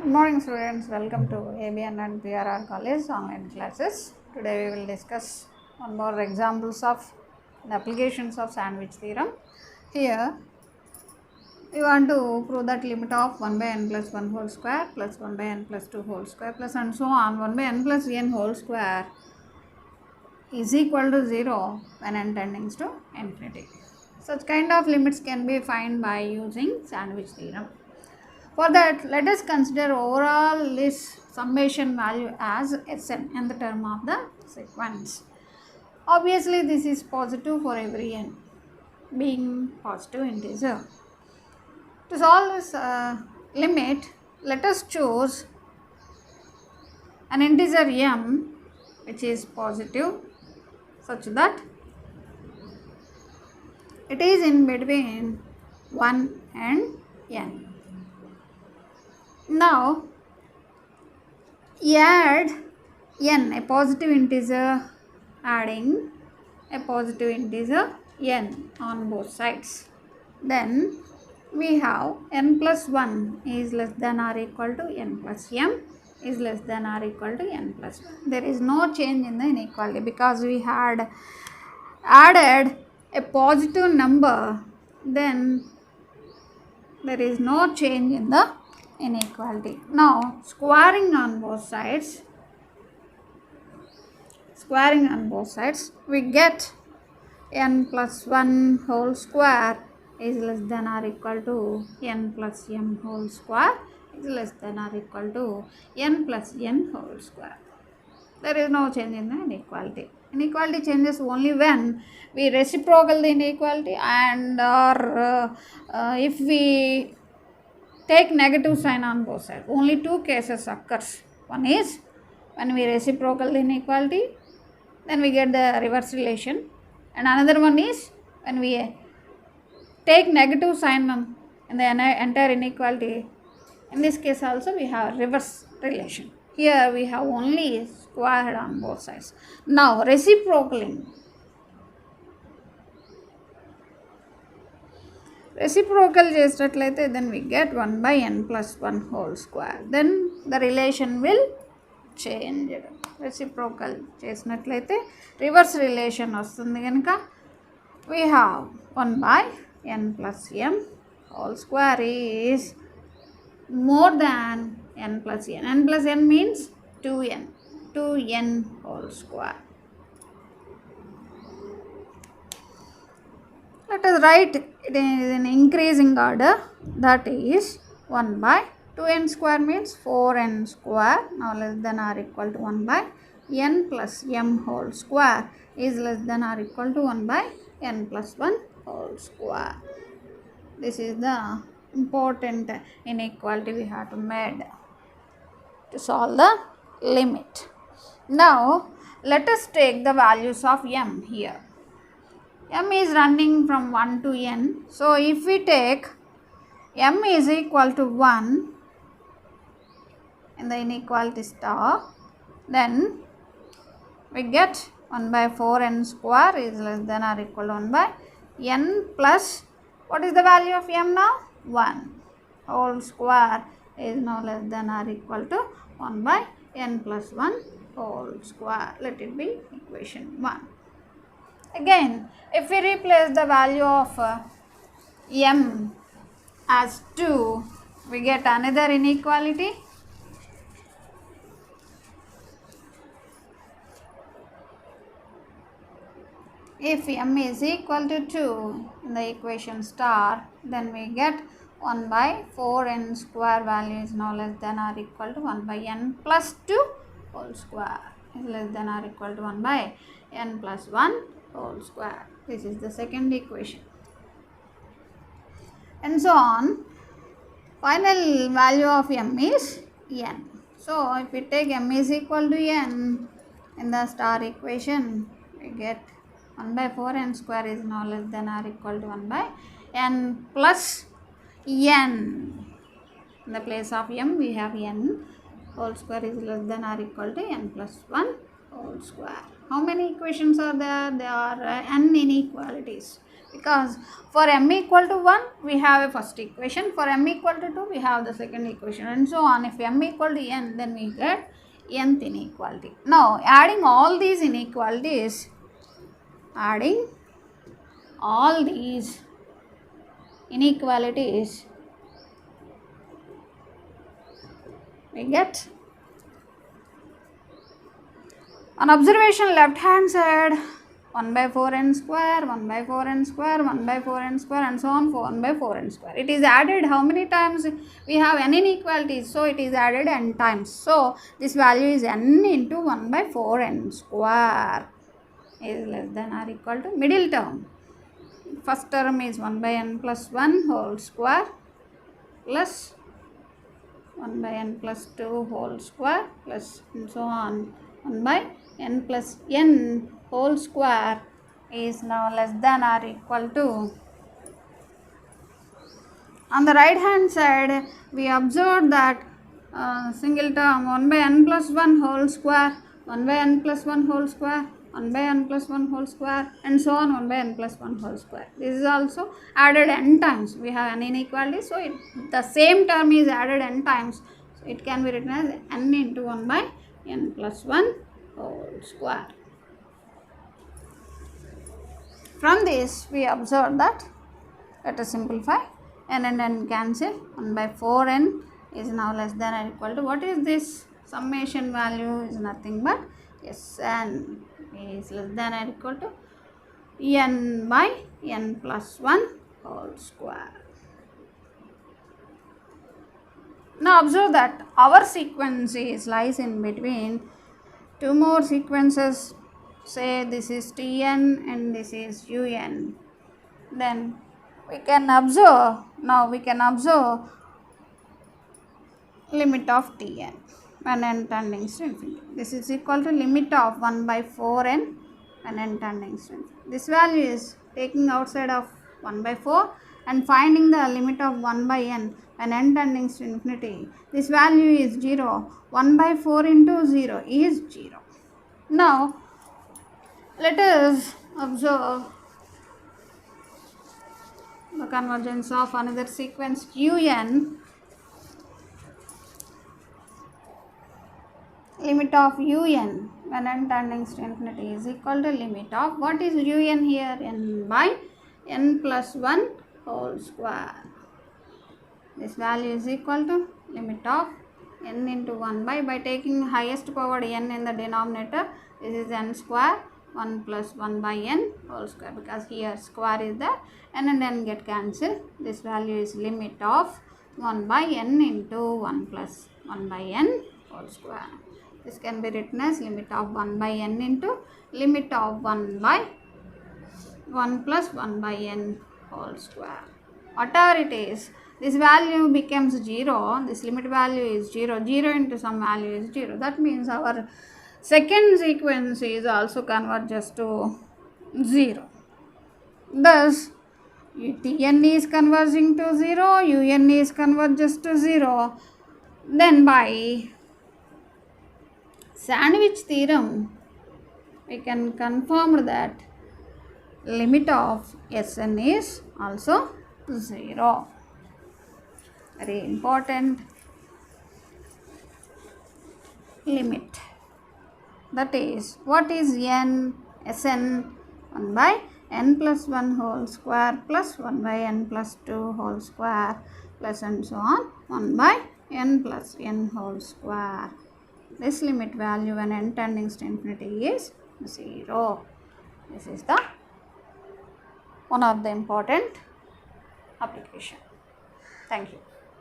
Good morning students, welcome to ABN and PRR College online classes. Today we will discuss one more examples of and applications of sandwich theorem. Here we want to prove that limit of 1 by n plus 1 whole square plus 1 by n plus 2 whole square plus and so on 1 by n plus n whole square is equal to 0 when n tending to infinity. Such kind of limits can be found by using sandwich theorem. For that, let us consider overall this summation value as Sn in the term of the sequence. Obviously, this is positive for every n, being positive integer. To solve this limit, let us choose an integer m which is positive such that it is in between 1 and n. Now, add n, a positive integer, adding a positive integer n on both sides. Then we have n plus 1 is less than or equal to n plus m is less than or equal to n plus 1. There is no change in the inequality because we had added a positive number, then there is no change in the inequality. Now squaring on both sides, we get n plus 1 whole square is less than or equal to n plus m whole square is less than or equal to n plus n whole square. There is no change in the inequality. Inequality changes only when we reciprocal the inequality and or if we take negative sign on both sides. Only two cases occurs. One is when we reciprocal the inequality, then we get the reverse relation, and another one is when we take negative sign in the entire inequality. In this case also we have reverse relation. Here we have only squared on both sides. Now reciprocal చేసినట్లయితే then we get 1 by n plus 1 whole square. Then the relation will change. Reciprocal చేసినట్లయితే reverse relation వస్తుంది కనుక we have 1 by n plus m whole square is more than n plus n. N plus n means 2n whole square. Let us write it in increasing order, that is 1 by 2n square means 4n square, now less than or equal to 1 by n plus m whole square is less than or equal to 1 by n plus 1 whole square. This is the important inequality we have to make to solve the limit. Now let us take the values of m here. M is running from 1 to n. So if we take m is equal to 1 in the inequality star, then we get 1 by 4n square is less than or equal to 1 by n plus, what is the value of m now? 1 whole square is now less than or equal to 1 by n plus 1 whole square. Let it be equation 1. Again, if we replace the value of m as 2, we get another inequality. If m is equal to 2 in the equation star, then we get 1 by 4n square value is now less than or equal to 1 by n plus 2 whole square is less than or equal to 1 by n plus 1 whole square. This is the second equation, and so on. Final value of m is n. So if we take m is equal to n in the star equation, we get 1 by 4n square is now less than or equal to 1 by n plus n. In the place of m we have n whole square is less than or equal to n plus 1 whole square. How many equations are there? There are n inequalities. because for m equal to 1 we have a first equation, for m equal to 2 we have the second equation, and so on. If m equal to n, then we get nth inequality. Now adding all these inequalities, we get on observation left hand side 1 by 4n square, 1 by 4n square, 1 by 4n square, and so on, 1 by 4n square. It is added how many times? We have n inequalities, so it is added n times. So this value is n into 1 by 4n square is less than or equal to middle term. First term is 1 by n plus 1 whole square plus 1 by n plus 2 whole square plus and so on. 1 by n plus n whole square is now less than or equal to. On the right hand side, we observe that single term 1 by n plus 1 whole square, 1 by n plus 1 whole square, 1 by n plus 1 whole square, and so on, 1 by n plus 1 whole square. This is also added n times. We have n inequality, so the same term is added n times. So it can be written as n into 1 by n plus 1 whole square. From this, we observe that, let us simplify, n and n cancel, 1 by 4n is now less than or equal to, what is this? Summation value is nothing but Sn is less than or equal to n by n plus 1 whole square. Now observe that our sequence lies in between two more sequences. Say this is Tn and this is Un. Then we can observe, limit of Tn when n tending to infinity. This is equal to limit of 1 by 4n when n tending to infinity. This value is taking outside of 1 by 4 and finding the limit of 1 by n when n tending to infinity. This value is 0. 1 by 4 into 0 is 0. Now let us observe the convergence of another sequence Un. Limit of Un when n tending to infinity is equal to limit of, what is Un here? N by n plus 1 whole square. This value is equal to limit of n into 1 by taking highest power n in the denominator. This is n square 1 plus 1 by n whole square, because here square is there, n and n get cancelled. This value is limit of 1 by n into 1 plus 1 by n whole square. This can be written as limit of 1 by n into limit of 1 by 1 plus 1 by n whole square. Whatever it is, this value becomes 0. This limit value is 0. 0 into some value is 0. That means our second sequence is also converges to 0. Thus, Tn is converging to 0, Un is converges to 0. Then by sandwich theorem, we can confirm that limit of Sn is also 0. Very important limit. That is, what is n? Sn 1 by n plus 1 whole square plus 1 by n plus 2 whole square plus and so on 1 by n plus n whole square. This limit value when n tending to infinity is 0. This is the one of the important application. Thank you.